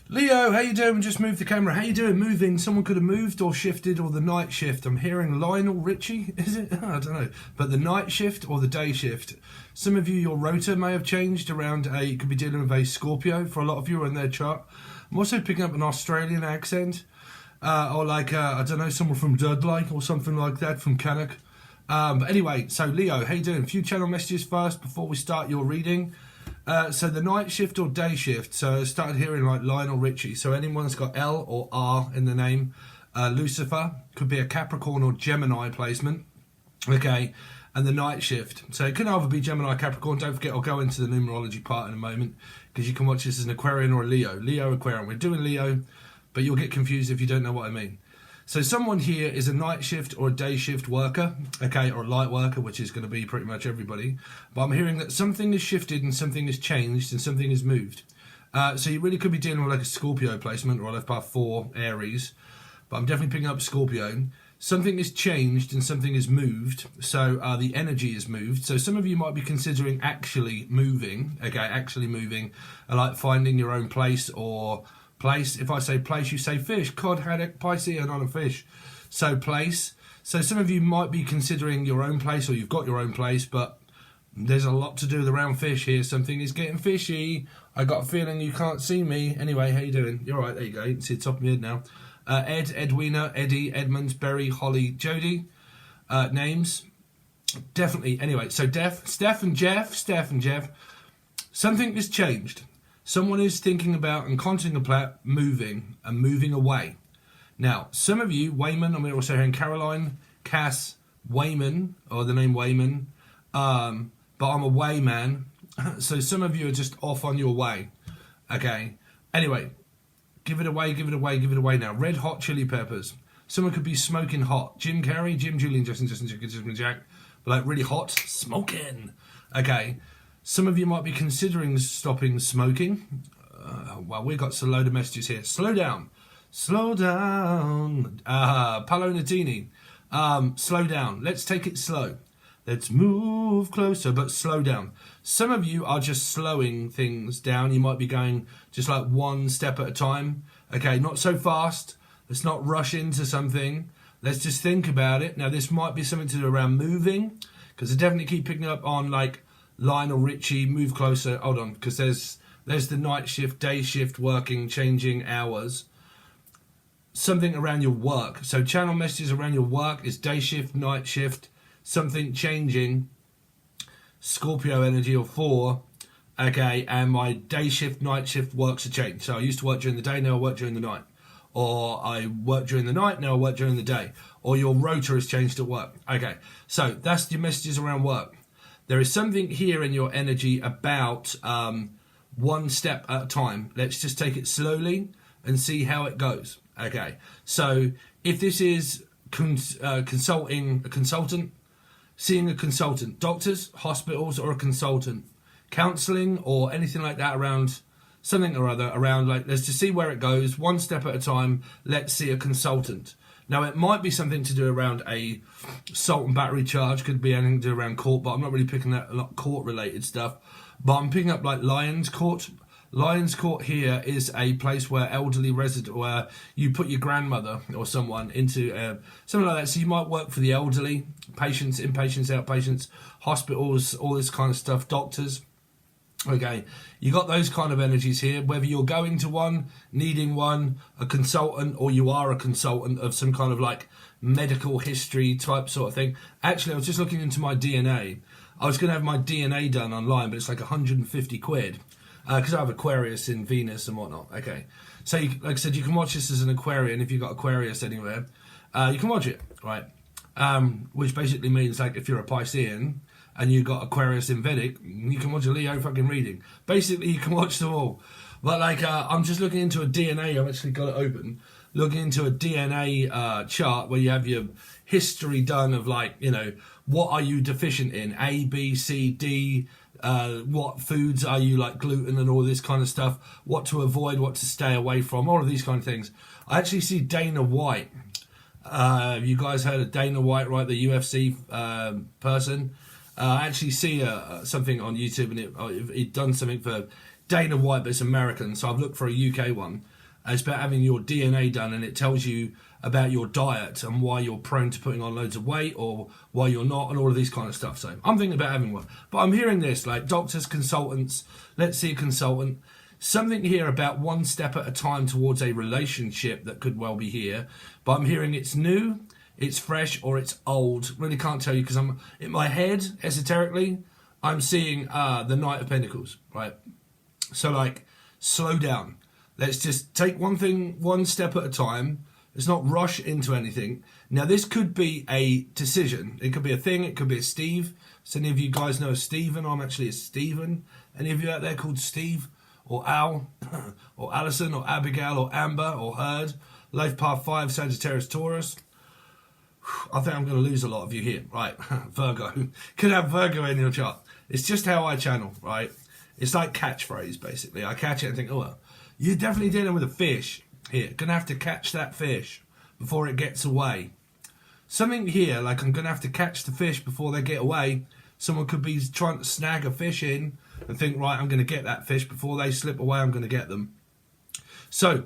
Leo, how you doing? Just moved the camera. How you doing? Moving. Someone could have moved or shifted or the night shift. I'm hearing Lionel Richie. Is it? I don't know. But the night shift or the day shift. Some of you, your rotor may have changed around you could be dealing with a Scorpio for a lot of you on their chart. I'm also picking up an Australian accent. Or like, I don't know, someone from Dudley or something like that from Cannock. But anyway, so Leo, how you doing? A few channel messages first before we start your reading. So the night shift or day shift. So I started hearing like Lionel Richie. So anyone that's got L or R in the name. Lucifer could be a Capricorn or Gemini placement. Okay. And the night shift. So it can either be Gemini, Capricorn. Don't forget, I'll go into the numerology part in a moment because you can watch this as an Aquarian or a Leo. Leo, Aquarian. We're doing Leo, but you'll get confused if you don't know what I mean. So someone here is a night shift or a day shift worker, okay, or a light worker, which is going to be pretty much everybody. But I'm hearing that something has shifted and something has changed and something has moved. So you really could be dealing with like a Scorpio placement or left part 4 Aries. But I'm definitely picking up Scorpio. Something has changed and something has moved. So the energy has moved. So some of you might be considering actually moving, okay, actually moving, like finding your own place or place. If I say place, you say fish. Cod, haddock, Pisces, not a fish. So place. So some of you might be considering your own place or you've got your own place, but there's a lot to do with around fish here. Something is getting fishy. I got a feeling you can't see me. Anyway, how you doing? You're right, there you go. You can see the top of my head now. Ed, Edwina, Eddie, Edmund, Berry, Holly, Jody. Names. Definitely. Anyway, so Steph and Jeff. Something has changed. Someone is thinking about and contemplating moving and moving away. Now, some of you, Wayman, I'm also hearing Caroline, Cass, Wayman, or the name Wayman, but I'm a way man. So some of you are just off on your way. Okay. Anyway, give it away now. Red Hot Chili Peppers. Someone could be smoking hot. Jim Carrey, Jim, Julian, Justin, Jack. But like really hot, smoking. Okay. Some of you might be considering stopping smoking. Well, we've got a load of messages here. Slow down. Slow down. Paolo Nutini. Slow down. Let's take it slow. Let's move closer, but slow down. Some of you are just slowing things down. You might be going just like one step at a time. Okay, not so fast. Let's not rush into something. Let's just think about it. Now, this might be something to do around moving, because I definitely keep picking up on like Lionel Richie, move closer. Hold on, because there's the night shift, day shift, working, changing hours. Something around your work. So channel messages around your work is day shift, night shift, something changing. Scorpio energy or 4. Okay, and my day shift, night shift works are changed. So I used to work during the day, now I work during the night. Or I work during the night, now I work during the day. Or your rotor has changed at work. Okay, so that's your messages around work. There is something here in your energy about one step at a time. Let's just take it slowly and see how it goes. Okay, so if this is consulting a consultant, seeing a consultant, doctors, hospitals, or a consultant, counselling or anything like that around something or other, around like, let's just see where it goes, one step at a time, let's see a consultant. Now, it might be something to do around a assault and battery charge, could be anything to do around court, but I'm not really picking up a lot court-related stuff. But I'm picking up like Lions Court. Lions Court here is a place where elderly resident, where you put your grandmother or someone into something like that. So you might work for the elderly, patients, inpatients, outpatients, hospitals, all this kind of stuff, doctors. Okay, you got those kind of energies here, whether you're going to one, needing one, a consultant, or you are a consultant of some kind of like medical history type sort of thing. Actually, I was just looking into my DNA. I was going to have my DNA done online, but it's like 150 quid because I have Aquarius in Venus and whatnot. Okay, so like I said, you can watch this as an Aquarian if you've got Aquarius anywhere. You can watch it, right? Which basically means like if you're a Piscean and you got Aquarius in Vedic, you can watch a Leo fucking reading. Basically, you can watch them all. But like, I'm just looking into a DNA. I've actually got it open. Looking into a DNA chart where you have your history done of like, you know, what are you deficient in? A, B, C, D. What foods are you like gluten and all this kind of stuff? What to avoid, what to stay away from, all of these kind of things. I actually see Dana White. You guys heard of Dana White, right? The UFC person. I actually see something on YouTube, and he'd done something for Dana White, but it's American, so I've looked for a UK one. It's about having your DNA done, and it tells you about your diet and why you're prone to putting on loads of weight or why you're not, and all of these kind of stuff. So I'm thinking about having one. But I'm hearing this, like doctors, consultants, let's see a consultant. Something here about one step at a time towards a relationship that could well be here. But I'm hearing it's new, it's fresh, or it's old. Really can't tell you because I'm in my head, esoterically, I'm seeing the Knight of Pentacles, right? So like, slow down. Let's just take one thing, one step at a time. Let's not rush into anything. Now, this could be a decision. It could be a thing. It could be a Steve. So any of you guys know a Stephen? I'm actually a Stephen. Any of you out there called Steve? Or Al? Or Alison? Or Abigail? Or Amber? Or Herd? Life Path 5, Sagittarius, Taurus. I think I'm going to lose a lot of you here. Right, Virgo. Could have Virgo in your chart. It's just how I channel, right? It's like catchphrase, basically. I catch it and think, oh, you're definitely dealing with a fish. Here, gonna have to catch that fish before it gets away. Something here, like I'm gonna have to catch the fish before they get away. Someone could be trying to snag a fish in and think, right, I'm gonna get that fish before they slip away. I'm gonna get them. So,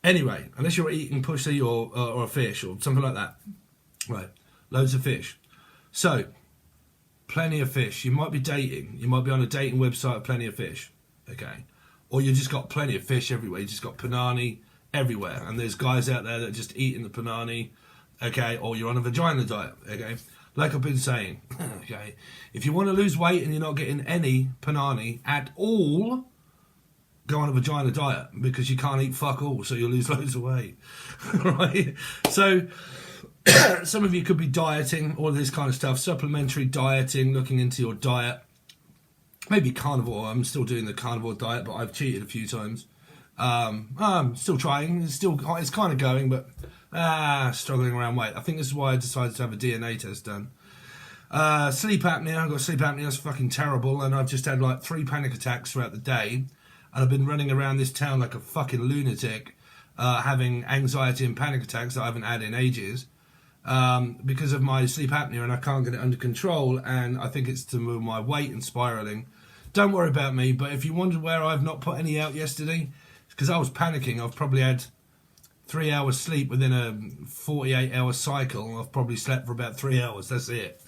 anyway, unless you're eating pussy or a fish or something like that, right? Loads of fish. So, plenty of fish. You might be dating. You might be on a dating website with plenty of fish. Okay, or you just got plenty of fish everywhere. You just got panani everywhere, and there's guys out there that are just eating the panani, okay, or you're on a vagina diet, okay, like I've been saying, okay, if you want to lose weight and you're not getting any panani at all, go on a vagina diet, because you can't eat fuck all, so you'll lose loads of weight, right? So, some of you could be dieting, all this kind of stuff, supplementary dieting, looking into your diet, maybe carnivore. I'm still doing the carnivore diet, but I've cheated a few times. I'm still trying. It's kind of going, but struggling around weight. I think this is why I decided to have a DNA test done. Sleep apnea. I've got sleep apnea. It's fucking terrible, and I've just had like 3 panic attacks throughout the day, and I've been running around this town like a fucking lunatic, having anxiety and panic attacks that I haven't had in ages, because of my sleep apnea, and I can't get it under control, and I think it's to move my weight and spiralling. Don't worry about me, but if you wondered where I've not put any out yesterday, because I was panicking. I've probably had 3 hours sleep within a 48-hour cycle. I've probably slept for about 3 hours. That's it.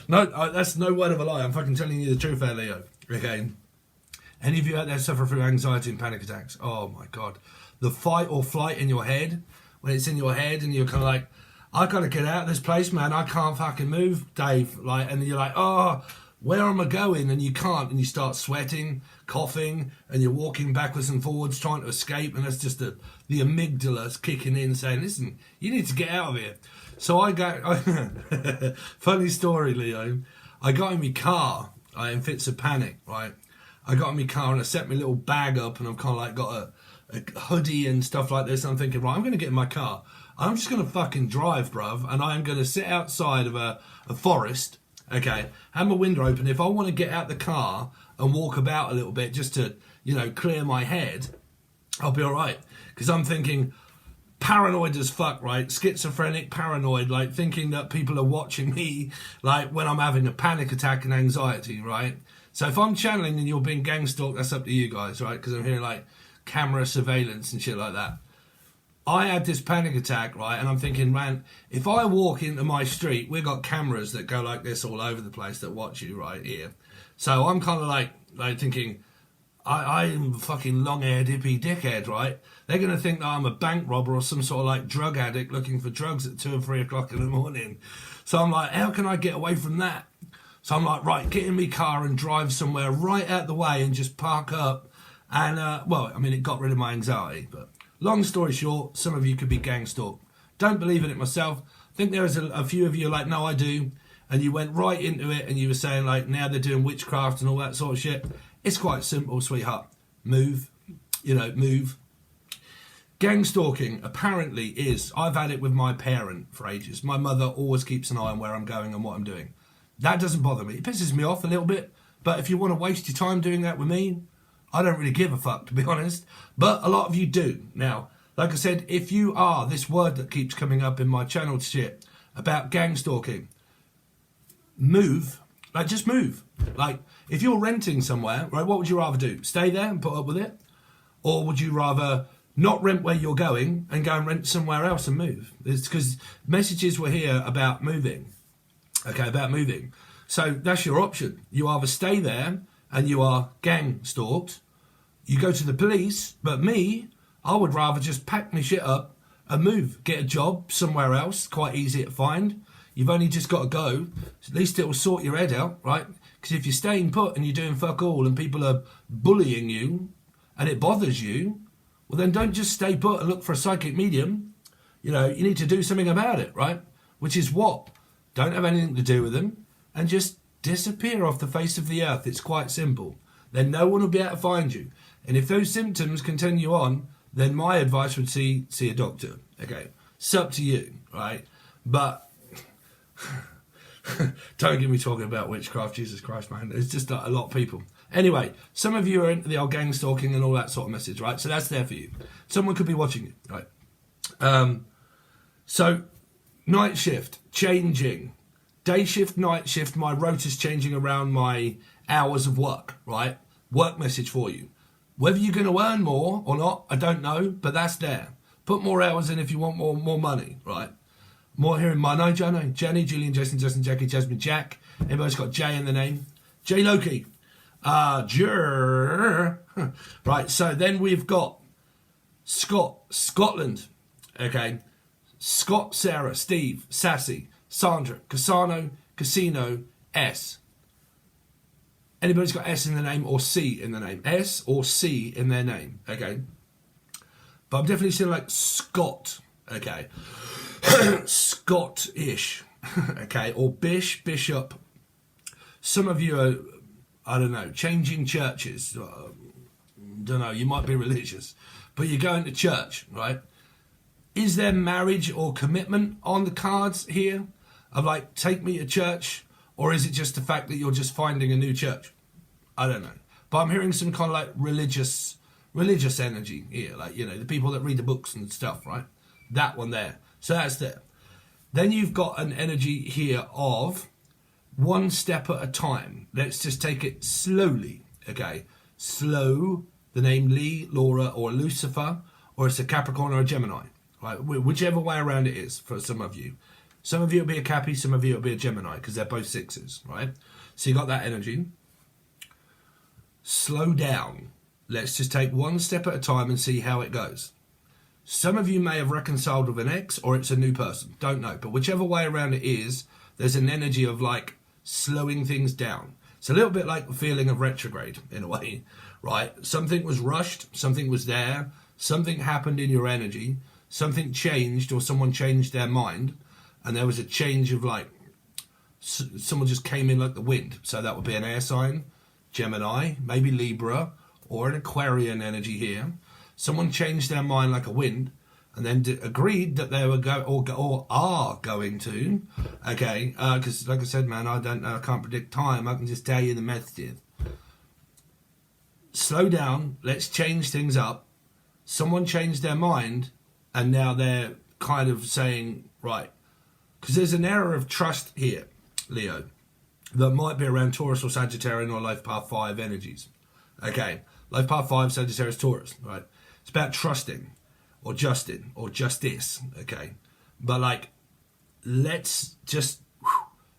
No, that's no word of a lie. I'm fucking telling you the truth there, Leo. Okay. Any of you out there suffer through anxiety and panic attacks? Oh my God. The fight or flight in your head, when it's in your head and you're kind of like, I gotta get out of this place, man. I can't fucking move, Dave. Like, and you're like, oh, where am I going? And you can't, and you start sweating, coughing, and you're walking backwards and forwards trying to escape, and that's just the amygdala's kicking in saying, listen, you need to get out of here. So I got, funny story, Leo, I got in my car, in fits of panic, right? I got in my car and I set my little bag up, and I've kind of like got a hoodie and stuff like this, and I'm thinking, right, I'm going to get in my car. I'm just going to fucking drive, bruv, and I'm going to sit outside of a forest, okay, have my window open. If I want to get out the car and walk about a little bit just to, you know, clear my head, I'll be all right. Because I'm thinking, paranoid as fuck, right? Schizophrenic, paranoid, like thinking that people are watching me, like when I'm having a panic attack and anxiety, right? So if I'm channeling and you're being gang stalked, that's up to you guys, right? Because I'm hearing like camera surveillance and shit like that. I had this panic attack, right, and I'm thinking, man, if I walk into my street, we've got cameras that go like this all over the place that watch you right here. So I'm kind of like thinking, I'm a fucking long-haired hippie dickhead, right? They're going to think that I'm a bank robber or some sort of like drug addict looking for drugs at 2 or 3 o'clock in the morning. So I'm like, how can I get away from that? So I'm like, right, get in my car and drive somewhere right out the way and just park up. And, well, I mean, it got rid of my anxiety, but long story short, some of you could be gang stalked. Don't believe in it myself. I think there is a few of you like, no, I do. And you went right into it and you were saying like, now they're doing witchcraft and all that sort of shit. It's quite simple, sweetheart. Move. You know, move. Gang stalking apparently is, I've had it with my parent for ages. My mother always keeps an eye on where I'm going and what I'm doing. That doesn't bother me. It pisses me off a little bit. But if you want to waste your time doing that with me, I don't really give a fuck, to be honest. But a lot of you do. Now, like I said, if you are this word that keeps coming up in my channel shit about gang stalking, move. Like, just move. Like, if you're renting somewhere, right, what would you rather do? Stay there and put up with it? Or would you rather not rent where you're going and go and rent somewhere else and move. It's because messages were here about moving. Okay, about moving. So that's your option. You either stay there and you are gang stalked, you go to the police, but me, I would rather just pack my shit up and move, get a job somewhere else, quite easy to find. You've only just got to go. At least it will sort your head out, right? Because if you're staying put and you're doing fuck all and people are bullying you and it bothers you, well then don't just stay put and look for a psychic medium. You know, you need to do something about it, right? Which is what? Don't have anything to do with them and just disappear off the face of the earth. It's quite simple. Then no one will be able to find you. And if those symptoms continue on, then my advice would see a doctor. Okay, it's up to you, right? But don't get me talking about witchcraft, Jesus Christ, man. It's just a lot of people. Anyway, some of you are into the old gang stalking and all that sort of message, right? So that's there for you. Someone could be watching you, right? So night shift, changing. Day shift, night shift, my rota's changing around my hours of work, right? Work message for you. Whether you're going to earn more or not, I don't know, but that's there. Put more hours in if you want more money, right? More here in my name, Jono, Jenny, Julian, Jason, Justin, Jackie, Jasmine, Jack. Everybody's got J in the name. J Loki. Right, so then we've got Scotland. Okay. Scott, Sarah, Steve, Sassy, Sandra, Casano, Casino, S. Anybody's got S in the name or C in the name. S or C in their name. Okay. But I'm definitely seeing like Scott. Okay. Scottish. Okay. Or Bishop. Some of you are, I don't know, changing churches. Don't know. You might be religious. But you're going to church, right? Is there marriage or commitment on the cards here? Of like, take me to church? Or is it just the fact that you're just finding a new church? I don't know. But I'm hearing some kind of like religious energy here. Like, you know, the people that read the books and stuff, right? That one there. So that's there. Then you've got an energy here of one step at a time. Let's just take it slowly, okay? Slow, the name Lee, Laura, or Lucifer, or it's a Capricorn or a Gemini, right? Whichever way around it is for some of you. Some of you will be a Cappy, some of you will be a Gemini, because they're both sixes, right? So you got that energy. Slow down. Let's just take one step at a time and see how it goes. Some of you may have reconciled with an ex, or it's a new person. Don't know. But whichever way around it is, there's an energy of like slowing things down. It's a little bit like the feeling of retrograde in a way, right? Something was rushed, something was there, something happened in your energy, something changed or someone changed their mind, and there was a change of like, someone just came in like the wind. So that would be an air sign, Gemini, maybe Libra, or an Aquarian energy here. Someone changed their mind like a wind, and then agreed that they were or are going to, okay, because like I said, man, I don't know, I can't predict time, I can just tell you the messages. Slow down, let's change things up. Someone changed their mind, and now they're kind of saying, right, because there's an error of trust here, Leo, that might be around Taurus or Sagittarian or Life Path 5 energies. Okay, Life Path 5, Sagittarius, Taurus, right? It's about trusting, or Justin, or justice, okay? But like, let's just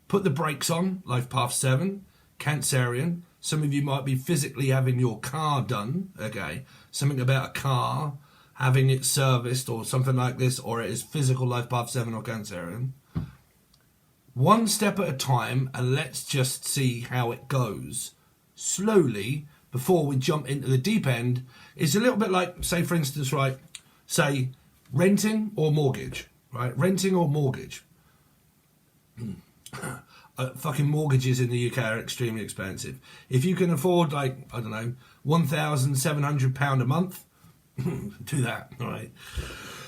put the brakes on, Life Path 7, Cancerian. Some of you might be physically having your car done, okay? Something about a car, having it serviced or something like this, or it is physical Life Path 7 or Cancerian. One step at a time, and let's just see how it goes. Slowly, before we jump into the deep end. It's a little bit like, say for instance, right, say renting or mortgage, right? Renting or mortgage. Fucking mortgages in the UK are extremely expensive. If you can afford like, I don't know, £1,700 a month, do that, all right?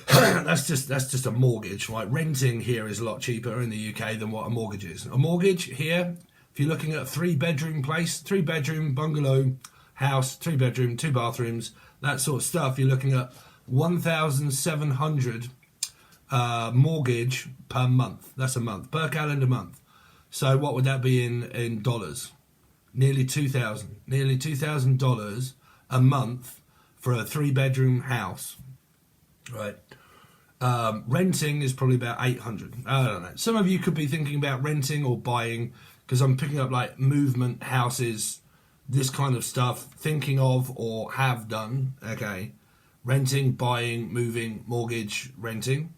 that's just a mortgage, right? Renting here is a lot cheaper in the UK than what a mortgage is. A mortgage here, if you're looking at a 3-bedroom place, 3-bedroom bungalow house, 3-bedroom, 2 bathrooms, that sort of stuff, you're looking at 1,700 mortgage per month. That's a month, per calendar month. So what would that be in dollars? Nearly $2,000. Nearly $2,000 a month for a 3-bedroom house. right? Renting is probably about 800. I don't know. Some of you could be thinking about renting or buying, because I'm picking up like movement, houses, this kind of stuff, thinking of or have done, okay? Renting, buying, moving, mortgage, renting.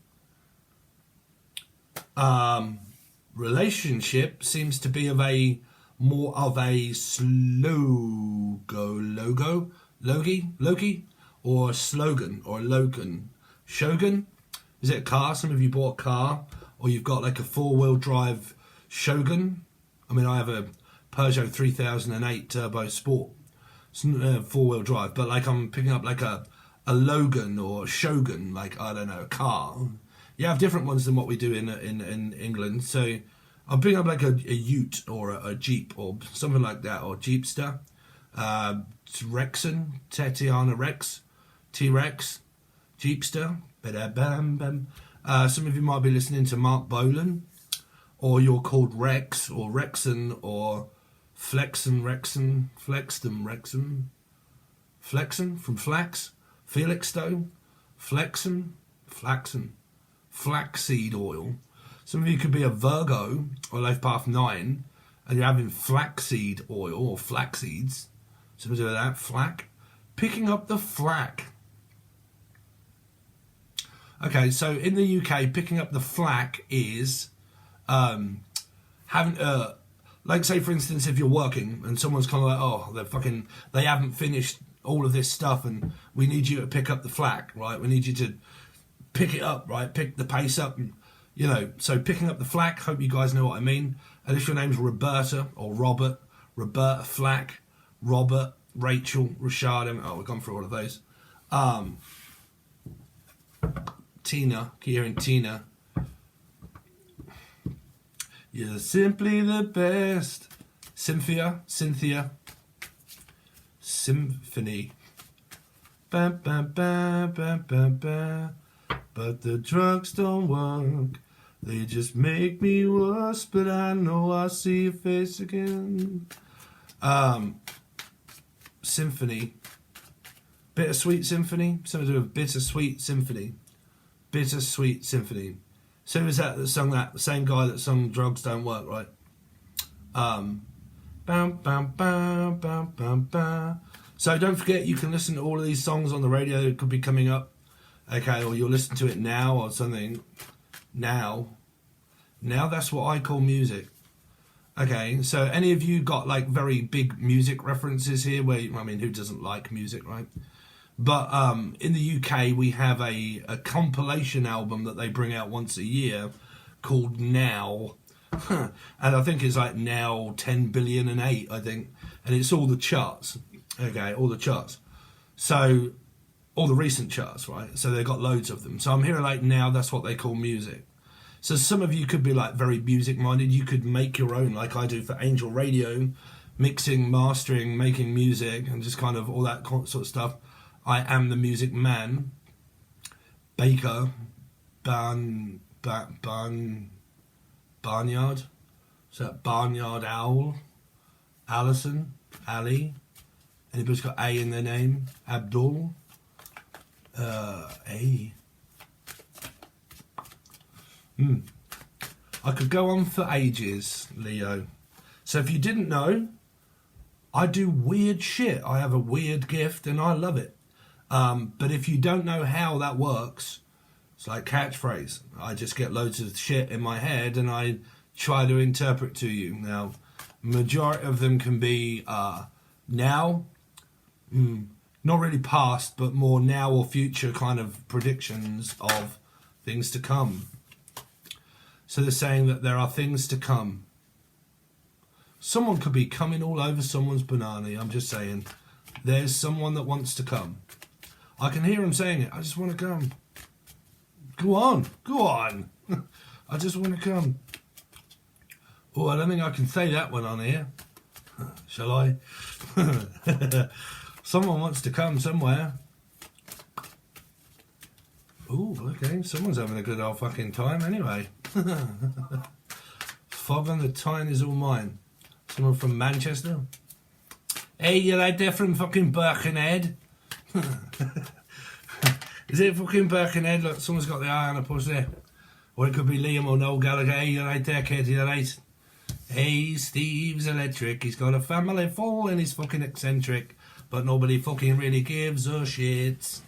Relationship seems to be of a more of a Loki, or slogan, or Logan. Shogun? Is it a car? Some of you bought a car, or you've got like a 4-wheel drive Shogun. I mean, I have a Peugeot 3008 Turbo Sport, 4-wheel drive, but like I'm picking up like a Logan or a Shogun, like, I don't know, a car. You have different ones than what we do in England, so I'm picking up like a ute or a Jeep or something like that, or Jeepster. Rexon, Tatiana Rex, T-Rex, Jeepster. Some of you might be listening to Mark Bolan, or you're called Rex or Rexon or Flexon from Flax, Felixstowe, flaxseed oil. Some of you could be a Virgo or Life Path 9 and you're having flaxseed oil or flaxseeds. Something like that, flack. Picking up the flack. Okay, so in the UK, picking up the flack is having like, say for instance, if you're working and someone's kind of like, oh, they haven't finished all of this stuff and we need you to pick up the flack, right? We need you to pick it up, right? Pick the pace up, and, you know, so picking up the flack, hope you guys know what I mean. And if your name's Roberta or Robert, Roberta Flack, Robert, Rachel, Rashad, oh, we've gone through all of those. Tina, keep hearing Tina. You're simply the best. Cynthia, Symphony. Ba, ba, ba, ba, ba, ba. But the drugs don't work. They just make me worse. But I know I'll see your face again. Symphony. Bittersweet Symphony. Something to do with Bittersweet Symphony. Bittersweet Symphony. So is that sung that? The same guy that sung Drugs Don't Work, right? Bam, bam, bam, bam, bam, bam. So don't forget, you can listen to all of these songs on the radio that could be coming up. Okay, or you'll listen to it now or something. Now that's what I call music. Okay, so any of you got like very big music references here? Where, I mean, who doesn't like music, right? But in the UK, we have a compilation album that they bring out once a year called Now. And I think it's like Now 10 billion and 8, I think. And it's all the charts. Okay, all the charts. So, all the recent charts, right? So they've got loads of them. So I'm hearing like Now, that's what they call music. So some of you could be like very music minded. You could make your own, like I do for Angel Radio, mixing, mastering, making music, and just kind of all that sort of stuff. I am the music man. Baker, Barnyard. So that Barnyard Owl, Alison, Ali. Anybody's got A in their name? Abdul. A. I could go on for ages, Leo. So if you didn't know, I do weird shit. I have a weird gift and I love it. But if you don't know how that works, it's like catchphrase. I just get loads of shit in my head and I try to interpret to you. Now, majority of them can be now, not really past, but more now or future kind of predictions of things to come. So they're saying that there are things to come. Someone could be coming all over someone's banana. I'm just saying, there's someone that wants to come. I can hear him saying it. I just want to come. Go on. I just want to come. Oh, I don't think I can say that one on here. Shall I? Someone wants to come somewhere. Oh, okay. Someone's having a good old fucking time anyway. Fog on the Tyne is all mine. Someone from Manchester. Hey, you lad there from fucking Birkenhead? Is it fucking Birkenhead? Look, someone's got the eye on a pussy. Or it could be Liam or Noel Gallagher. Hey, you're right there, kid, you're right. Hey, Steve's electric. He's got a family full and he's fucking eccentric. But nobody fucking really gives a shit.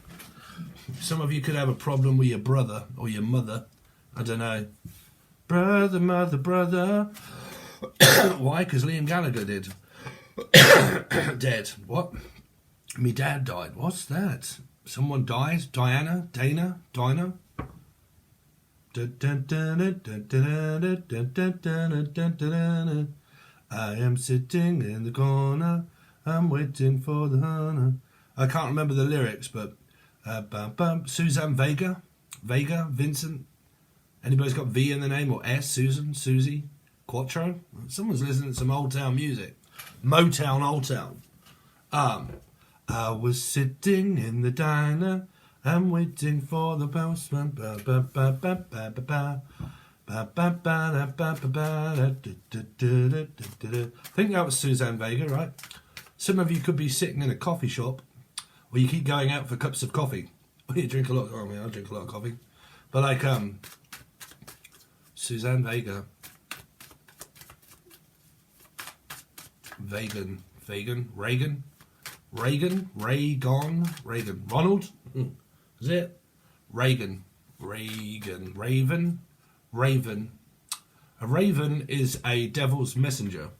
Some of you could have a problem with your brother or your mother. I don't know. Brother, mother, brother. Why? Because Liam Gallagher did. Dead. What? Me dad died. What's that? Someone died? Diana? Dana? Dinah? I am sitting in the corner. I'm waiting for the honor. I can't remember the lyrics, but Suzanne Vega, Vincent. Anybody's got V in the name or S? Susan, Susie, Quattro. Someone's listening to some old town music. Motown, Old Town. I was sitting in the diner. I'm waiting for the postman. I think that was Suzanne Vega, right? Some of you could be sitting in a coffee shop, or you keep going out for cups of coffee. Or you drink a lot. I mean, I drink a lot of coffee, but like Suzanne Vega, Reagan, Ronald, is it? Raven. A raven is a devil's messenger.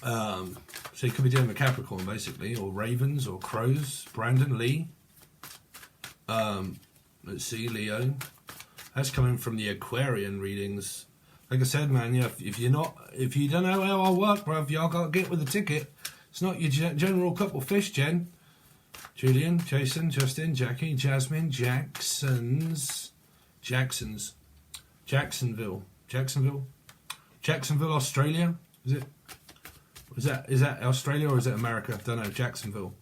So you could be dealing with Capricorn basically, or ravens, or crows. Brandon Lee. Let's see, Leo. That's coming from the Aquarian readings. Like I said, man, yeah, if you don't know how I work, bruv, y'all got to get with the ticket. It's not your general couple fish, Jen. Julian, Jason, Justin, Jackie, Jasmine, Jacksonville, Australia. Is that Australia or is it America? Don't know. Jacksonville.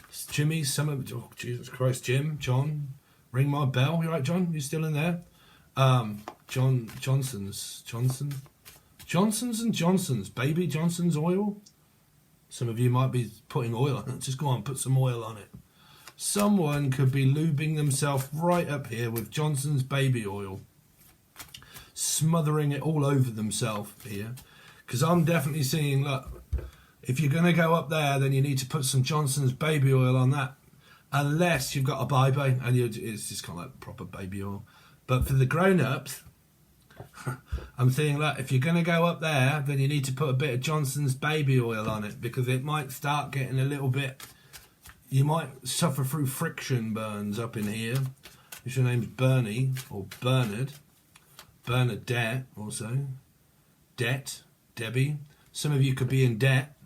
It's Jimmy, oh Jesus Christ, Jim, John, ring my bell. You right, John? You still in there? Johnson's, Baby Johnson's oil. Some of you might be putting oil on it. Just go on, put some oil on it. Someone could be lubing themselves right up here with Johnson's baby oil, smothering it all over themselves here. Because I'm definitely seeing, look, if you're going to go up there, then you need to put some Johnson's baby oil on that. Unless you've got a baby, and it's just kind of like proper baby oil. But for the grown-ups, I'm saying, like, if you're going to go up there, then you need to put a bit of Johnson's baby oil on it, because it might start getting a little bit, you might suffer through friction burns up in here. If your name's Bernie, or Bernard, Bernadette also, Debbie. Some of you could be in debt,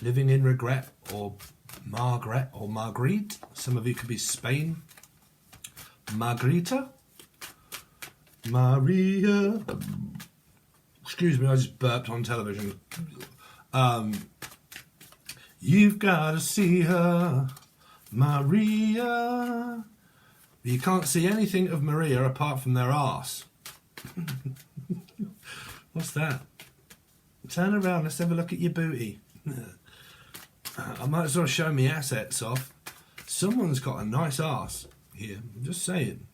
living in regret, or Margaret, or Marguerite. Some of you could be Spain, Margarita, Maria. Excuse me, I just burped on television. You've got to see her, Maria. You can't see anything of Maria apart from their arse. What's that? Turn around, let's have a look at your booty. I might as well show me assets off. Someone's got a nice arse here, I'm just saying.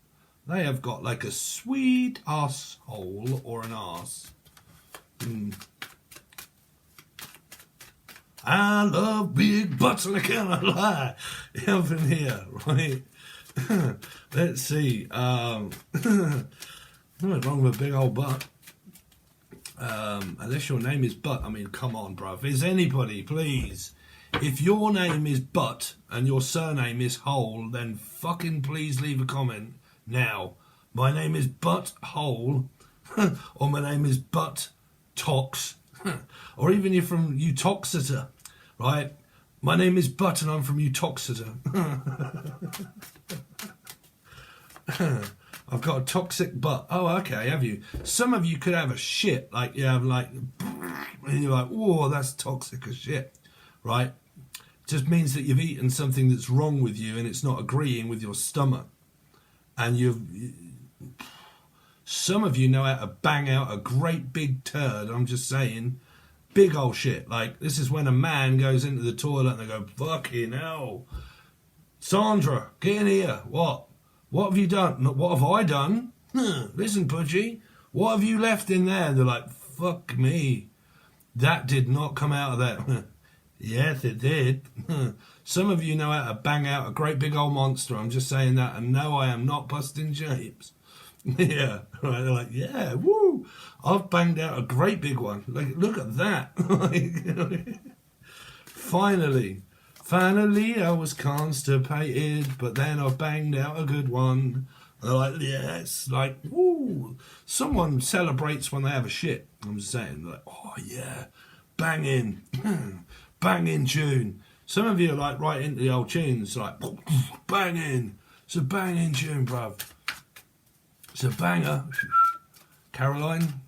They have got like a sweet asshole or an arse. I love big butts and I cannot lie. Up in here, right? Let's see. Nothing wrong with a big old butt. Unless your name is Butt. I mean, come on, bruv. Is anybody, please? If your name is Butt and your surname is Hole, then fucking please leave a comment now. My name is Butt Hole, or my name is Butt Tox, or even you're from Utoxeter, right? My name is Butt and I'm from Utoxeter. I've got a toxic butt. Oh, okay, have you? Some of you could have a shit, like you have like, and you're like, whoa, that's toxic as shit, right? It just means that you've eaten something that's wrong with you and it's not agreeing with your stomach. And some of you know how to bang out a great big turd, I'm just saying. big old shit. Like, this is when a man goes into the toilet and they go, fucking hell, Sandra, get in here. What have you done? What have I done? Listen, Pudgy, what have you left in there? And they're like, fuck me, that did not come out of that. Yes, it did. Some of you know how to bang out a great big old monster. I'm just saying that, and no, I am not busting shapes. Yeah, right. They're like, yeah, woo! I've banged out a great big one. Like, look at that. Finally, I was constipated, but then I banged out a good one. They're like, yes, like, woo! Someone celebrates when they have a shit. I'm just saying, like, oh yeah, banging, banging tune. Some of you are like right into the old tunes, like banging. It's a banging tune, bruv. It's a banger. Caroline,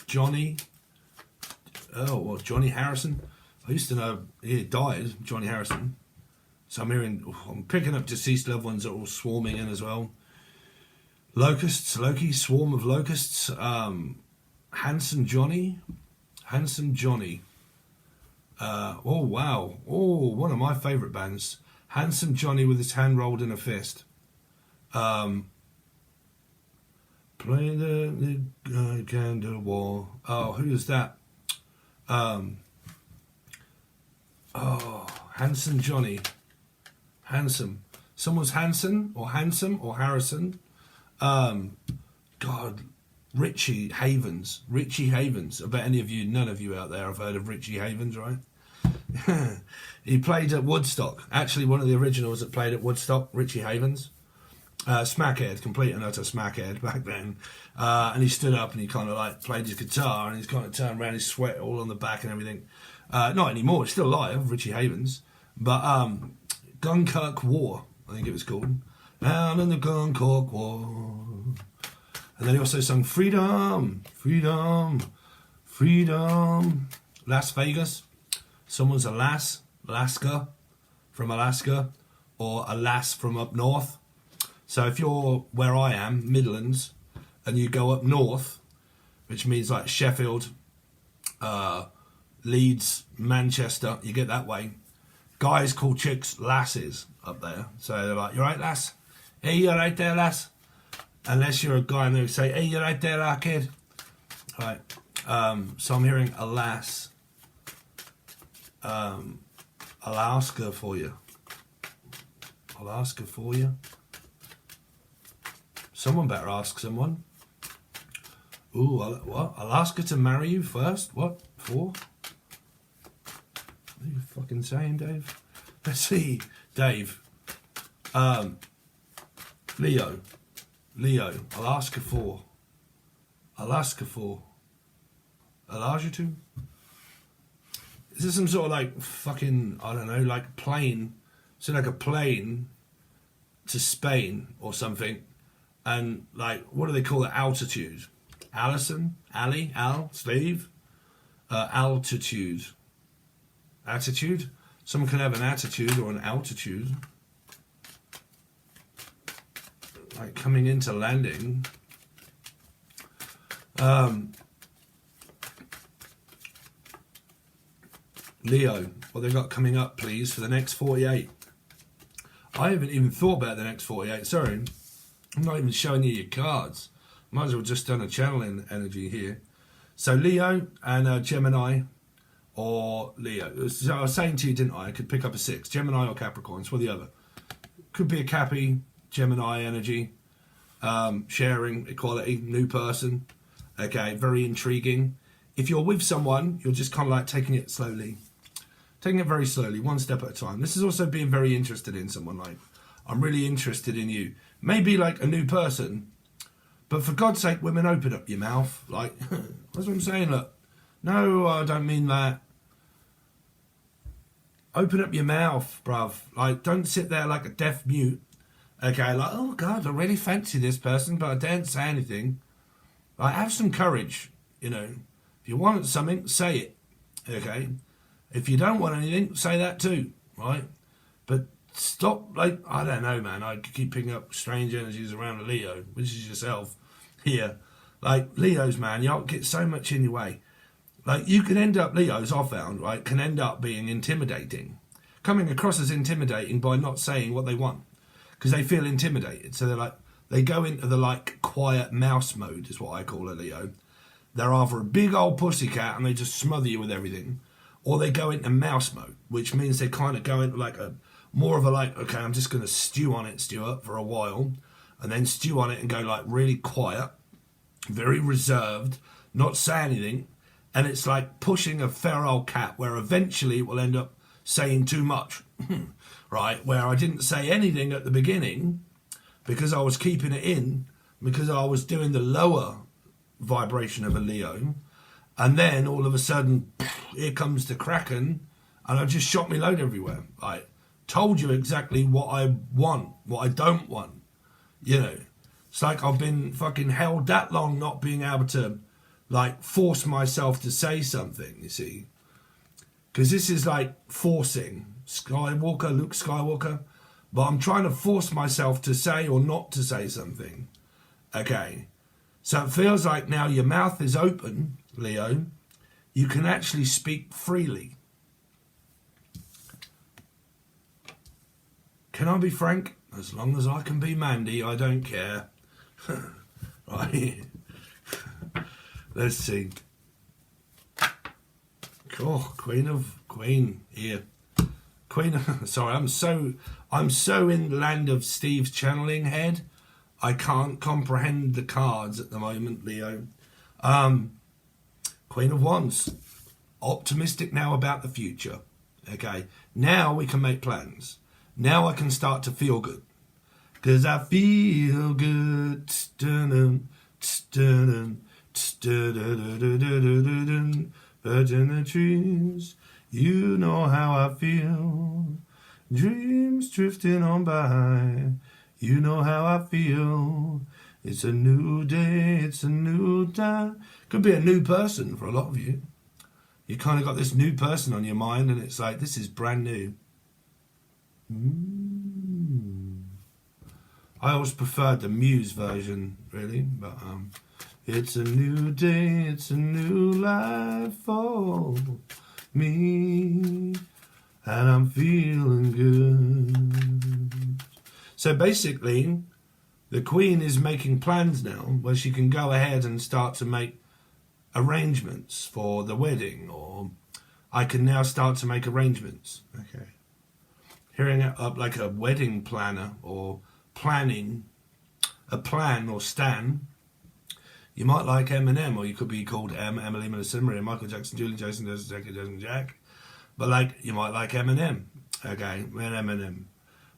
Johnny. Oh, well, Johnny Harrison. I used to know he died, Johnny Harrison. So I'm picking up deceased loved ones that are all swarming in as well. Locusts, Loki, swarm of locusts. Handsome Johnny. Oh wow. Oh, one of my favourite bands. Handsome Johnny with his hand rolled in a fist. Playing the candle war. Oh, who's that? Handsome Johnny. Handsome. Someone's Hanson or Handsome or Harrison. God, Richie Havens. I bet none of you out there have heard of Richie Havens, right? He played at Woodstock. Actually, one of the originals that played at Woodstock, Richie Havens. Smackhead, complete and utter smackhead back then. And he stood up and he kind of like played his guitar and he's kind of turned around, his sweat all on the back and everything. Not anymore, he's still alive, Richie Havens. But Dunkirk War, I think it was called. Down in the Dunkirk War. And then he also sung Freedom, Freedom, Freedom. Las Vegas. Someone's a lass, Alaska, from Alaska, or a lass from up north. So if you're where I am, Midlands, and you go up north, which means like Sheffield, Leeds, Manchester, you get that way. Guys call chicks lasses up there. So they're like, you right, lass? Hey, you right there, lass? Unless you're a guy and they say, hey, you right there, kid? Right. So I'm hearing a lass. Alaska for you. Alaska for you. Someone better ask someone. Ooh, what? Alaska to marry you first? What? For? What are you fucking saying, Dave? Let's see, Dave. Leo. Alaska for. Alaska for. Alaska to? Is this some sort of like fucking, I don't know, like plane? So like a plane to Spain or something. And like, what do they call it? Altitude. Alison? Ali? Al? Steve? Altitude. Attitude? Someone can have an attitude or an altitude. Like coming into landing. Leo, what they got coming up, please, for the next 48? I haven't even thought about the next 48. Sorry, I'm not even showing you your cards. Might as well just done a channeling energy here. So Leo and Gemini or Leo. So I was saying to you, didn't I could pick up a 6. Gemini or Capricorn, it's one or the other. Could be a Cappy, Gemini energy. Sharing, equality, new person. Okay, very intriguing. If you're with someone, you're just kind of like taking it slowly. Taking it very slowly, one step at a time. This is also being very interested in someone. Like, I'm really interested in you. Maybe like a new person. But for God's sake, women, open up your mouth. Like, that's what I'm saying. Look, no, I don't mean that. Open up your mouth, bruv. Like, don't sit there like a deaf mute. Okay, like, oh God, I really fancy this person, but I daren't say anything. Like, have some courage, you know. If you want something, say it. Okay? If you don't want anything, say that too, right? But stop, like, I don't know, man. I keep picking up strange energies around a Leo, which is yourself here. Like, Leos, man, y'all get so much in your way. Like, you can end up, Leos, I found, right, can end up being intimidating. Coming across as intimidating by not saying what they want. Because they feel intimidated. So they're like, they go into the, like, quiet mouse mode, is what I call it, Leo. They're either a big old pussycat and they just smother you with everything. Or they go into mouse mode, which means they kind of go into, like, more of a, like, okay, I'm just going to stew on it, Stuart, for a while. And then stew on it and go, like, really quiet. Very reserved. Not say anything. And it's like pushing a feral cat where eventually it will end up saying too much, right? Where I didn't say anything at the beginning because I was keeping it in, because I was doing the lower vibration of a Leo. And then all of a sudden, here comes the Kraken, and I just shot me load everywhere. I told you exactly what I want, what I don't want. You know, it's like I've been fucking held that long not being able to, like, force myself to say something, you see. Because this is like forcing Skywalker, Luke Skywalker. But I'm trying to force myself to say or not to say something. Okay. So it feels like now your mouth is open, Leo. You can actually speak freely. Can I be frank? As long as I can be Mandy, I don't care. Right. Let's see. Oh, Queen here. Queen. Sorry, I'm so in the land of Steve's channeling head. I can't comprehend the cards at the moment, Leo. Queen of Wands. Optimistic now about the future. Okay. Now we can make plans. Now I can start to feel good. Because I feel good. Birds in the trees, you know how I feel. Dreams drifting on by, you know how I feel. It's a new day, it's a new time. Could be a new person for a lot of you. You kind of got this new person on your mind, and it's like, this is brand new. I always preferred the Muse version, really, but it's a new day, it's a new life for me, and I'm feeling good. So basically, the Queen is making plans now where she can go ahead and start to make arrangements for the wedding, or I can now start to make arrangements. Okay. Hearing it up like a wedding planner or planning, a plan or Stan. You might like Eminem, or you could be called Emily, Melissa, Maria, Michael Jackson, Julian, Jason, Jason, Jack. But like, you might like Eminem. Okay, Eminem.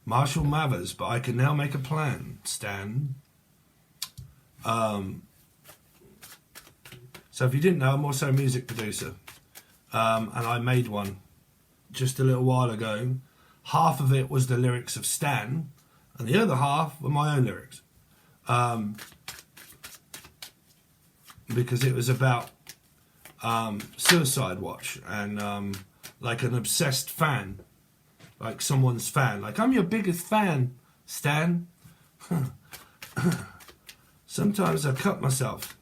Marshall Mathers, but I can now make a plan, Stan. So if you didn't know, I'm also a music producer. And I made one just a little while ago. Half of it was the lyrics of Stan, and the other half were my own lyrics. Because it was about Suicide Watch and like an obsessed fan, like someone's fan, like I'm your biggest fan, Stan. Sometimes I cut myself.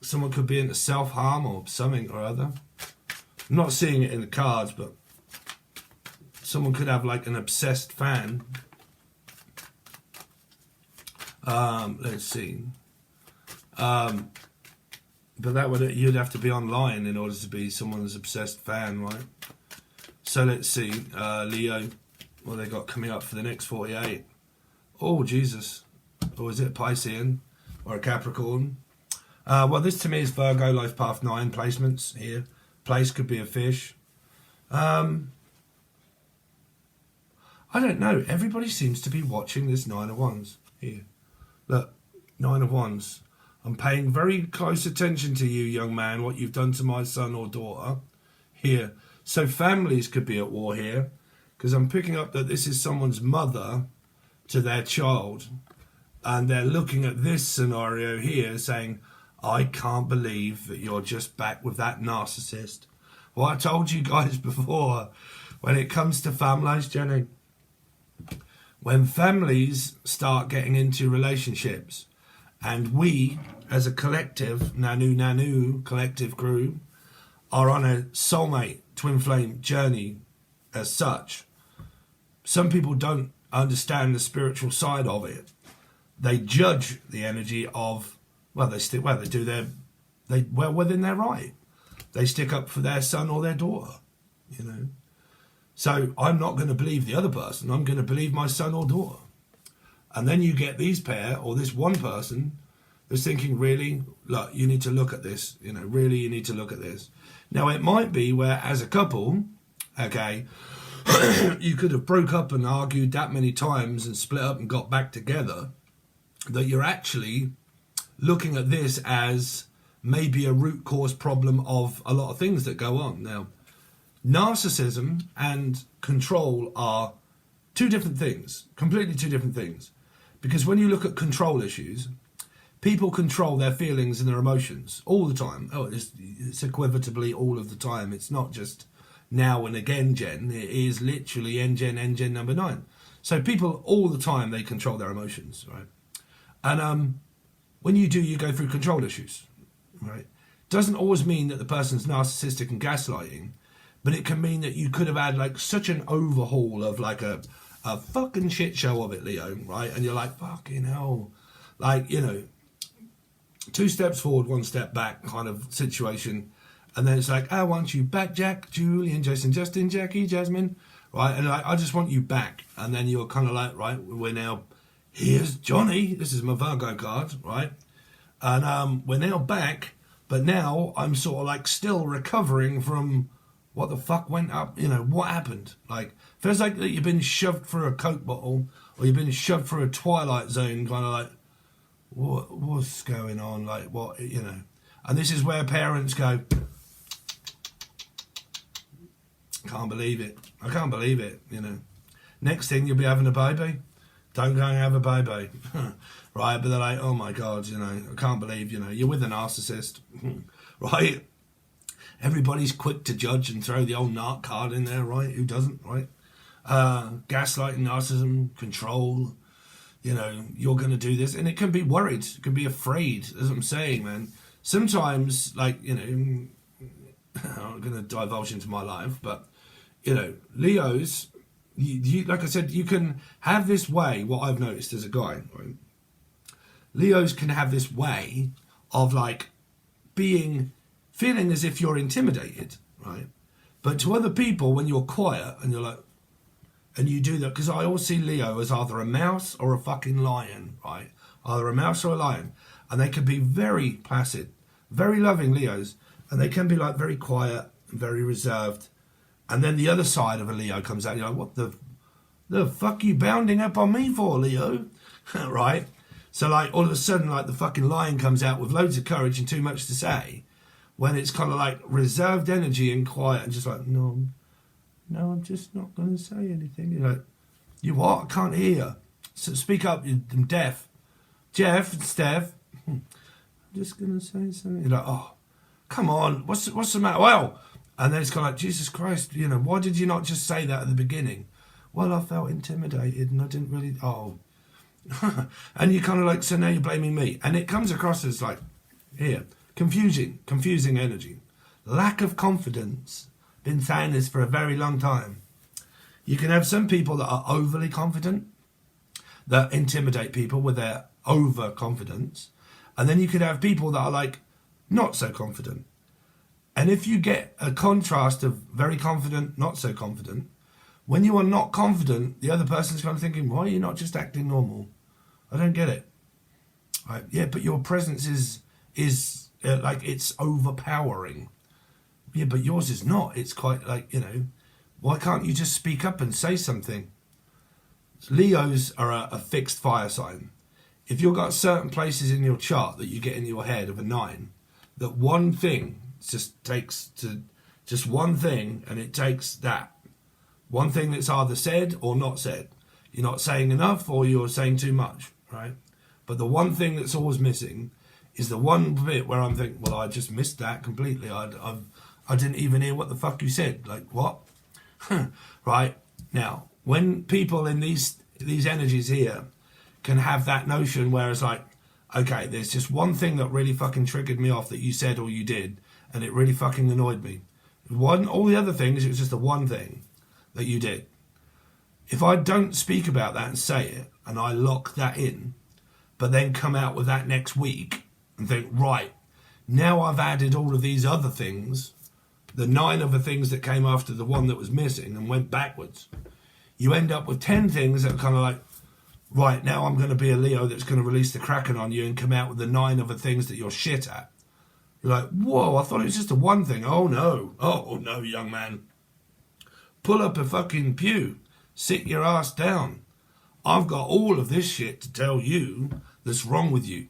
Someone could be into self-harm or something or other. I'm not seeing it in the cards, but someone could have like an obsessed fan. Let's see. But that would, you'd have to be online in order to be someone's obsessed fan, right? So let's see, Leo, what they got coming up for the next 48. Oh, Jesus. Or is it a Piscean or a Capricorn? Well, this to me is Virgo, Life Path 9 placements here. Place could be a fish. I don't know. Everybody seems to be watching this Nine of Wands here. Look, Nine of Wands. I'm paying very close attention to you, young man, what you've done to my son or daughter here. So families could be at war here, because I'm picking up that this is someone's mother to their child, and they're looking at this scenario here saying, I can't believe that you're just back with that narcissist. Well, I told you guys before, when it comes to families, Jenny, when families start getting into relationships, and we, as a collective, Nanu collective crew, are on a soulmate twin flame journey as such, some people don't understand the spiritual side of it. They judge the energy of, well, they do their, well, within their right. They stick up for their son or their daughter, you know. So I'm not going to believe the other person. I'm going to believe my son or daughter. And then you get these pair or this one person that's thinking, really, look, you need to look at this. You know, really, you need to look at this. Now, it might be where as a couple, okay, you could have broke up and argued that many times and split up and got back together, that you're actually looking at this as maybe a root cause problem of a lot of things that go on. Now, narcissism and control are two different things, completely two different things. Because when you look at control issues, people control their feelings and their emotions all the time. Oh, it's equivalently all of the time. It's not just now and again gen. It is literally NGen number 9. So people all the time, they control their emotions, right? And when you do, you go through control issues, right? Doesn't always mean that the person's narcissistic and gaslighting, but it can mean that you could have had like such an overhaul of like a fucking shit show of it, Leo, right? And you're like, fucking hell. Like, you know, 2 steps forward, 1 step back kind of situation. And then it's like, I want you back, Jack, Julian, Jason, Justin, Jackie, Jasmine, right? And like, I just want you back. And then you're kind of like, right, we're now, here's Johnny. This is my Virgo card, right? And we're now back, but now I'm sort of like still recovering from what the fuck went up, you know, what happened? Like, feels like that you've been shoved through a Coke bottle or you've been shoved through a Twilight Zone, kind of like, what's going on? Like, what, you know? And this is where parents go, can't believe it. I can't believe it, you know. Next thing, you'll be having a baby. Don't go and have a baby. Right? But they're like, oh my God, you know, I can't believe, you know, you're with a narcissist. Right? Everybody's quick to judge and throw the old narc card in there, right? Who doesn't, right? Gaslighting, narcissism, control, you know, you're going to do this. And it can be worried. It can be afraid, as I'm saying, man. Sometimes, like, you know, I'm going to divulge into my life, but, you know, Leos, you, like I said, you can have this way, what I've noticed as a guy, right? Leos can have this way of, like, feeling as if you're intimidated, right? But to other people, when you're quiet and you're like, and you do that, because I always see Leo as either a mouse or a fucking lion, right? Either a mouse or a lion. And they can be very placid, very loving Leos, and they can be like very quiet and very reserved. And then the other side of a Leo comes out, and you're like, what the fuck you bounding up on me for, Leo? Right? So like all of a sudden, like the fucking lion comes out with loads of courage and too much to say, when it's kind of like reserved energy and quiet and just like, no, I'm just not going to say anything. You're like, you what? I can't hear. So speak up, I'm deaf. Jeff, Steph, I'm just going to say something. You're like, oh, come on, what's the matter? Well, and then it's kind of like, Jesus Christ, you know, why did you not just say that at the beginning? Well, I felt intimidated and I didn't really, and you kind of like, so now you're blaming me. And it comes across as like, here, confusing energy, lack of confidence. Been saying this for a very long time. You can have some people that are overly confident, that intimidate people with their overconfidence, and then you could have people that are like not so confident. And if you get a contrast of very confident, not so confident, when you are not confident, the other person's kind of thinking, why are you not just acting normal? I don't get it. Right? Yeah, but your presence is like it's overpowering. Yeah, but yours is not. It's quite like, you know, why can't you just speak up and say something? Leos are a fixed fire sign. If you've got certain places in your chart that you get in your head of a 9, that one thing just takes to just one thing, and it takes that one thing that's either said or not said. You're not saying enough or you're saying too much, right? But the one thing that's always missing is the one bit where I'm thinking, well, I just missed that completely. I didn't even hear what the fuck you said. Like, what? Right? Now, when people in these energies here can have that notion where it's like, okay, there's just one thing that really fucking triggered me off that you said or you did, and it really fucking annoyed me. All the other things, it was just the one thing that you did. If I don't speak about that and say it, and I lock that in, but then come out with that next week and think, right, now I've added all of these other things, the 9 other things that came after the one that was missing and went backwards, you end up with 10 things that are kind of like, right, now I'm going to be a Leo that's going to release the Kraken on you and come out with the 9 other things that you're shit at. You're like, whoa, I thought it was just the one thing. Oh no, young man. Pull up a fucking pew. Sit your ass down. I've got all of this shit to tell you that's wrong with you.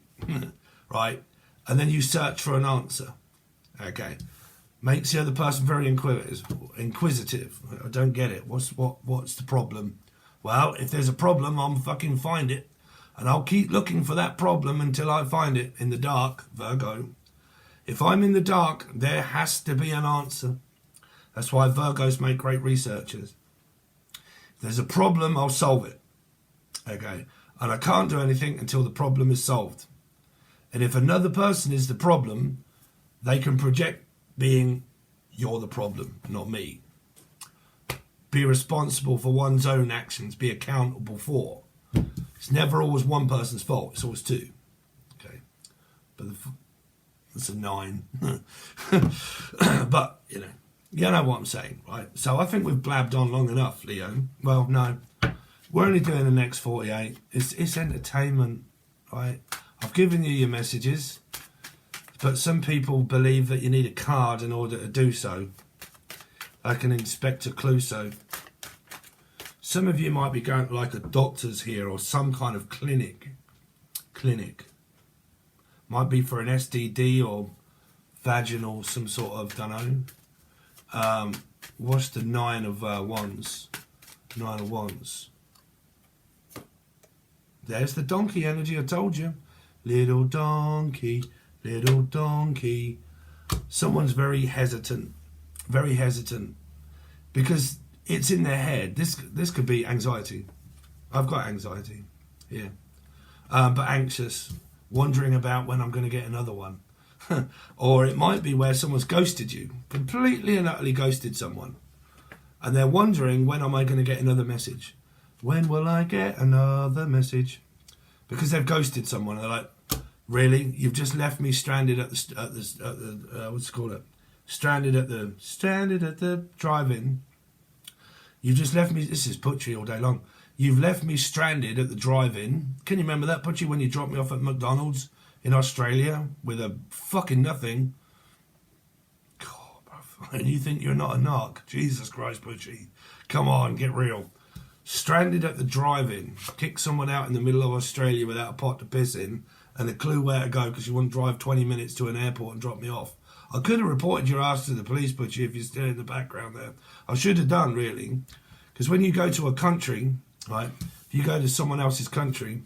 Right? And then you search for an answer. Okay. Makes the other person very inquisitive. I don't get it. What's the problem? Well, if there's a problem, I'll fucking find it. And I'll keep looking for that problem until I find it in the dark, Virgo. If I'm in the dark, there has to be an answer. That's why Virgos make great researchers. If there's a problem, I'll solve it. Okay. And I can't do anything until the problem is solved. And if another person is the problem, they can project being, you're the problem, not me. Be responsible for one's own actions, be accountable for. It's never always one person's fault, it's always two. Okay. But that's a 9. But, you know what I'm saying, right? So I think we've blabbed on long enough, Leo. Well, no. We're only doing the next 48. It's entertainment, right? I've given you your messages, but some people believe that you need a card in order to do so, like an Inspector Clouseau. Some of you might be going to like a doctor's here or some kind of clinic. Might be for an STD or vaginal, some sort of, don't know. What's the 9 of Wands? 9 of Wands. There's the donkey energy, I told you. Little donkey, little donkey. Someone's very hesitant, because it's in their head. This could be anxiety. I've got anxiety, yeah, but anxious, wondering about when I'm going to get another one. Or it might be where someone's ghosted you, completely and utterly ghosted someone, and they're wondering, when am I going to get another message? When will I get another message? Because they've ghosted someone. They're like, really? You've just left me stranded at the what's it called? Stranded at the drive-in. You've just left me. This is Putri all day long. You've left me stranded at the drive-in. Can you remember that, Putri, when you dropped me off at McDonald's in Australia with a fucking nothing? God, bro. And you think you're not a narc? Jesus Christ, Putri. Come on, get real. Stranded at the drive-in. Kick someone out in the middle of Australia without a pot to piss in and a clue where to go because you wouldn't drive 20 minutes to an airport and drop me off. I could have reported your ass to the police, but if you're still in the background there. I should have done, really. Because when you go to a country, right, if you go to someone else's country,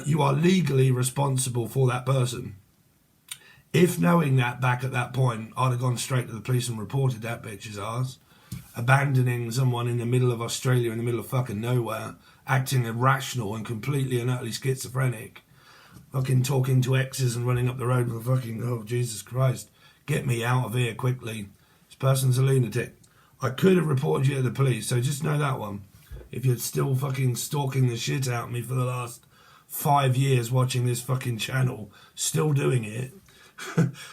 you are legally responsible for that person. If knowing that back at that point, I'd have gone straight to the police and reported that bitch's ass. Abandoning someone in the middle of Australia, in the middle of fucking nowhere, acting irrational and completely and utterly schizophrenic, fucking talking to exes and running up the road with fucking, oh, Jesus Christ, get me out of here quickly. This person's a lunatic. I could have reported you to the police, so just know that one. If you're still fucking stalking the shit out of me for the last 5 years watching this fucking channel, still doing it,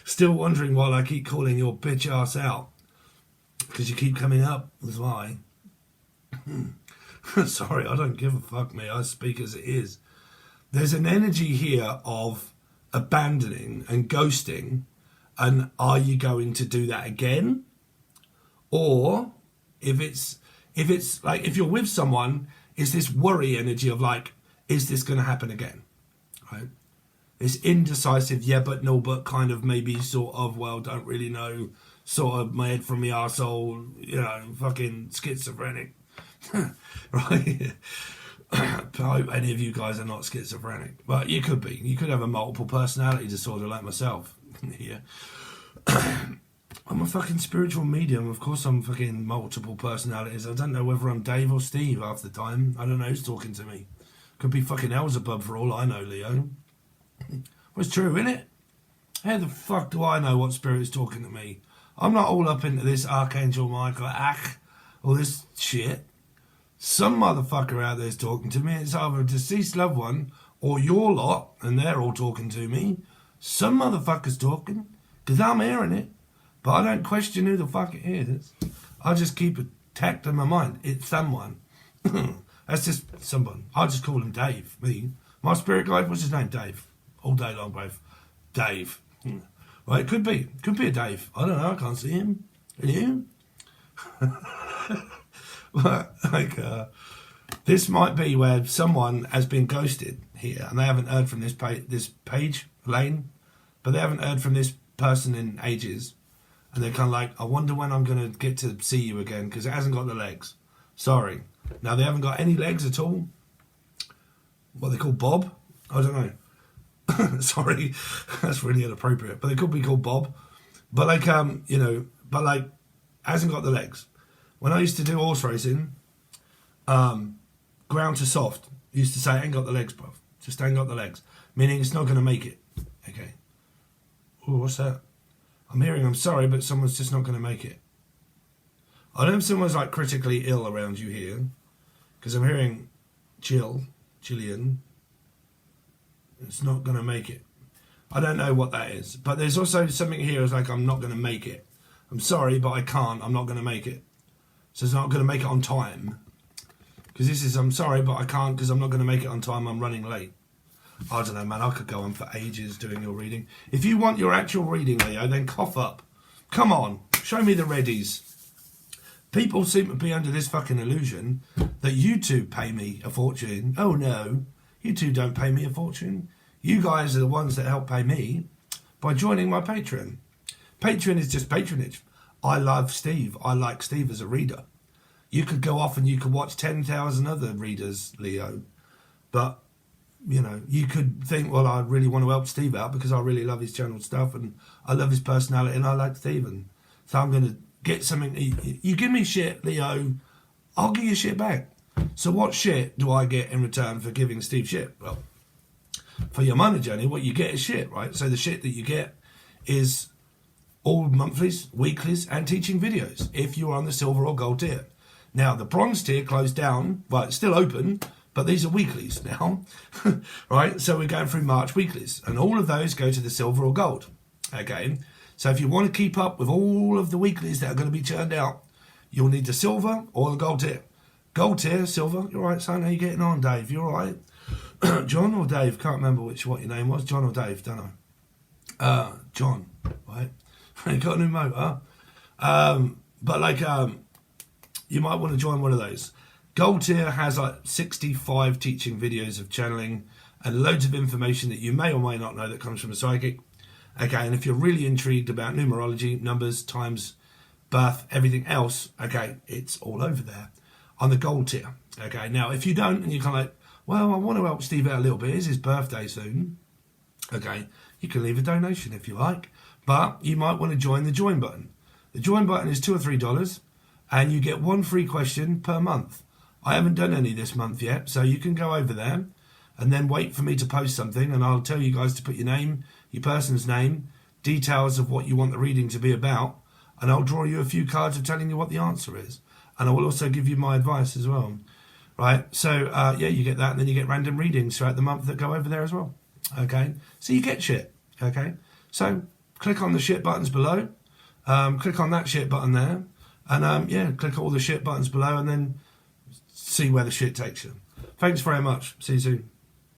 still wondering why I keep calling your bitch ass out. Because you keep coming up with why. Sorry, I don't give a fuck, mate. I speak as it is. There's an energy here of abandoning and ghosting, and are you going to do that again? Or if it's like, if you're with someone, it's this worry energy of like, is this going to happen again? Right? This indecisive, yeah but no but kind of maybe sort of, well, don't really know, sort of my head from my arsehole, you know, fucking schizophrenic. Right? I hope any of you guys are not schizophrenic, but you could be. You could have a multiple personality disorder like myself. Yeah. I'm a fucking spiritual medium. Of course I'm fucking multiple personalities. I don't know whether I'm Dave or Steve half the time. I don't know who's talking to me. Could be fucking Elzebub for all I know, Leo. Well, it's true, isn't it? How the fuck do I know what spirit's talking to me? I'm not all up into this Archangel Michael, all this shit. Some motherfucker out there's talking to me. It's either a deceased loved one or your lot, and they're all talking to me. Some motherfucker's talking, because I'm hearing it. But I don't question who the fuck it is. I just keep it tacked in my mind. It's someone. That's just someone. I just call him Dave. Me. My spirit guide, what's his name? Dave. All day long, both. Dave. Well, it could be. Could be a Dave. I don't know. I can't see him. Can you? Like, this might be where someone has been ghosted here, and they haven't heard from this page, Lane, but they haven't heard from this person in ages, and they're kind of like, I wonder when I'm going to get to see you again, because it hasn't got the legs. Sorry. Now, they haven't got any legs at all. What they call Bob? I don't know. Sorry, that's really inappropriate, but they could be called Bob. But like, you know, but like, hasn't got the legs. When I used to do horse racing, ground to soft, used to say, ain't got the legs, bruv. Just ain't got the legs. Meaning it's not going to make it. Okay. Oh, what's that? I'm hearing, I'm sorry, but someone's just not going to make it. I don't know if someone's like critically ill around you here, because I'm hearing Gillian. It's not going to make it. I don't know what that is. But there's also something here is like, I'm not going to make it. I'm sorry, but I can't. I'm not going to make it. So it's not going to make it on time. Because this is, I'm sorry, but I can't because I'm not going to make it on time. I'm running late. I don't know, man. I could go on for ages doing your reading. If you want your actual reading, Leo, then cough up. Come on. Show me the readies. People seem to be under this fucking illusion that you two pay me a fortune. Oh, no. You two don't pay me a fortune. You guys are the ones that help pay me by joining my Patreon. Patreon is just patronage. I love Steve. I like Steve as a reader. You could go off and you could watch 10,000 other readers, Leo. But, you know, you could think, well, I really want to help Steve out because I really love his channel stuff and I love his personality and I like Stephen. So I'm going to get something. You give me shit, Leo, I'll give you shit back. So what shit do I get in return for giving Steve shit? Well, for your money journey, what you get is shit, right? So the shit that you get is all monthlies, weeklies, and teaching videos if you're on the silver or gold tier. Now, the bronze tier closed down, well, it's still open, but these are weeklies now, right? So we're going through March weeklies, and all of those go to the silver or gold, okay? So if you want to keep up with all of the weeklies that are going to be churned out, you'll need the silver or the gold tier. Gold tier, silver, you're right, son, how you getting on, Dave? You all right? John or Dave? Can't remember what your name was. John or Dave, don't know. John, right? You got a new motor. But like, you might want to join one of those. Gold tier has like 65 teaching videos of channeling and loads of information that you may or may not know that comes from a psychic. Okay, and if you're really intrigued about numerology, numbers, times, birth, everything else, okay, it's all over there on the gold tier. Okay, now if you don't and you're kind of like, well, I want to help Steve out a little bit, it's his birthday soon. Okay, you can leave a donation if you like, but you might want to join the join button. The join button is $2 or $3 and you get one free question per month. I haven't done any this month yet, so you can go over there and then wait for me to post something and I'll tell you guys to put your name, your person's name, details of what you want the reading to be about, and I'll draw you a few cards of telling you what the answer is. And I will also give you my advice as well. Right? So, yeah, you get that, and then you get random readings throughout the month that go over there as well. Okay? So you get shit. Okay? So, click on the shit buttons below. Click on that shit button there. And, yeah, click all the shit buttons below, and then see where the shit takes you. Thanks very much. See you soon.